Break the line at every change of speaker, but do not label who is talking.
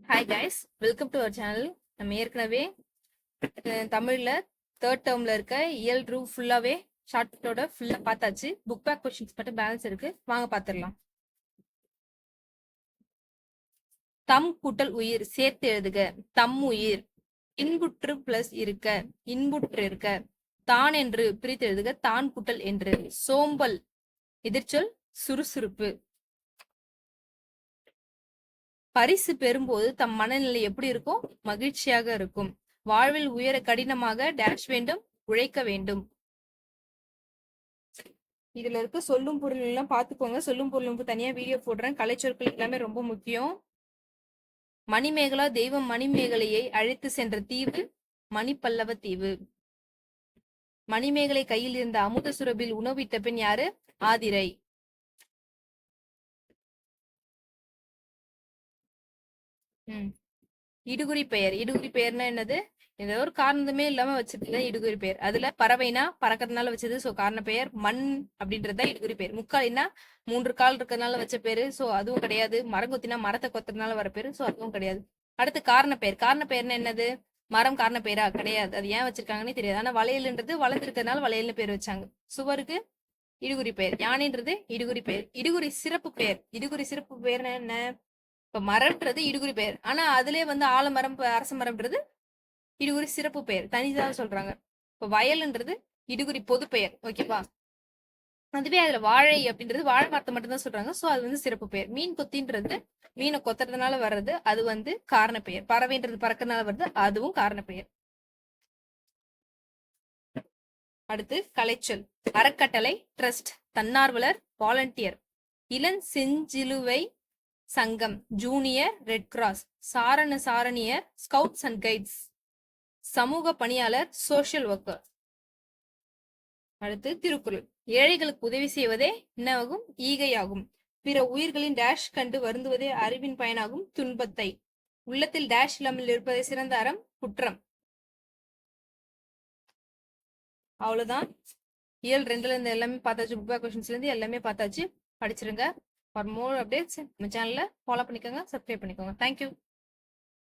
Hi guys, welcome to our channel. நம்ம ஏற்கனவே தமிழ்ல தேர்ட் டேர்ம்ல இருக்க இயல் ரூ ஃபுல்லாவே ஷார்ட்டோட ஃபுல்லா பார்த்தாச்சு. புக் பேக் கொஸ்டின்ஸ் மட்டும் பேலன்ஸ் இருக்கு, வாங்க பார்த்துடலாம். தம் கூட்டல் உயிர் சேர்த்து எழுதுக. தம் உயிர் இன்புற்று பிளஸ் இருக்க, இன்புற்று இருக்க. தான் என்று பிரித்து எழுதுக. தான் கூட்டல் என்று. சோம்பல் எதிர்ச்சொல் சுறுசுறுப்பு. பரிசு பெறும்போது தம் மனநிலை எப்படி இருக்கும்? மகிழ்ச்சியாக இருக்கும். வாழ்வில் உயர கடினமாக டேஷ் வேண்டும், உழைக்க வேண்டும். இதுல இருக்க சொல்லும் பொருள் எல்லாம் பாத்துக்கோங்க. சொல்லும் பொருளுக்கு தனியா வீடியோ போடுறேன். கலைச்சொற்கள் எல்லாமே ரொம்ப முக்கியம். மணிமேகலா தெய்வம் மணிமேகலையை அழைத்து சென்ற தீவு மணிப்பல்லவ தீவு. மணிமேகலை கையில் இருந்த அமுத சுரபில் உணவிட்ட பெண் யாரு? ஆதிரை. இடுகுறி பெயர். இடுகுறி பெயர்னா என்னது? ஏதோ ஒரு காரணமே இல்லாம வச்சிருக்கா இடுகுறி பெயர். அதுல பறவைனா பறக்கிறதுனால வச்சது, சோ காரண பெயர். மண் அப்படின்றத இடுகுறி பெயர். முக்காலினா 3 கால் இருக்கிறதுனால வச்ச பேரு, சோ அதுவும் கிடையாது. மரங்கொத்தினா மரத்தை கொத்துறதுனால வர பேரு, சோ அதுவும் கிடையாது. அடுத்து காரண பெயர். காரண பெயர்னா என்னது? மரம் காரண பெயரா? கிடையாது. அது ஏன் வச்சிருக்காங்கன்னு தெரியாது. ஆனா வளையல்ன்றது வளர்ந்துருக்கிறதுனால வளையல்னு பேர் வச்சாங்க. சுவருக்கு இடுகுறி பெயர். யானைன்றது இடுகுறி பெயர். இடுகுறி சிறப்பு பெயர். இடுகுறி சிறப்பு பெயர்னா என்ன? இப்ப மரம்ன்றது இடுகுறி பெயர், ஆனா அதுலயே வந்து ஆலமரம் அரச மரம்ன்றது இடுகுறி சிறப்பு பெயர், தனிதான் சொல்றாங்க. இப்ப வயல்ன்றது இடுகுறி பொது பெயர், ஓகேவா? அதுவே அதுல வாழை அப்படின்றது வாழை மரத்தை மட்டும்தான் சொல்றாங்க, சோ அது வந்து சிறப்பு பெயர். மீன் கொத்தின்றது மீனை கொத்துறதுனால வர்றது, அது வந்து காரண பெயர். பறவைன்றது பறக்கிறதுனால வருது, அதுவும் காரண பெயர். அடுத்து கலைச்சொல். அறக்கட்டளை, ட்ரஸ்ட், தன்னார்வலர், வாலண்டியர். இளம் செஞ்சிலுவை சங்கம், ஜூனியர் ரெட் கிராஸ். சாரணியர், ஸ்கவுட்ஸ் அண்ட் கைட்ஸ். சமூக பணியாளர், சோசியல் ஒர்க்கர். அடுத்து திருக்குறள். ஏழைகளுக்கு உதவி செய்வதே என்னவாகும்? ஈகையாகும். பிற உயிர்களின் டேஷ் கண்டு வருந்துவதே அறிவின் பயனாகும் துன்பத்தை. உள்ளத்தில் டேஷ் இல்லாமல் இருப்பதை சிறந்த அறம் குற்றம். அவ்வளவுதான். இயல் 2ல இருந்து எல்லாமே பார்த்தாச்சு. புக் பேக் கொஸ்டின்ஸ்ல இருந்து எல்லாமே பார்த்தாச்சு. படிச்சிருங்க. ஃபார் மோர் அப்டேட்ஸ் நம்ம சேனல்ல ஃபாலோ பண்ணிக்கோங்க, சப்ஸ்கிரைப் பண்ணிக்கோங்க. தேங்க்யூ.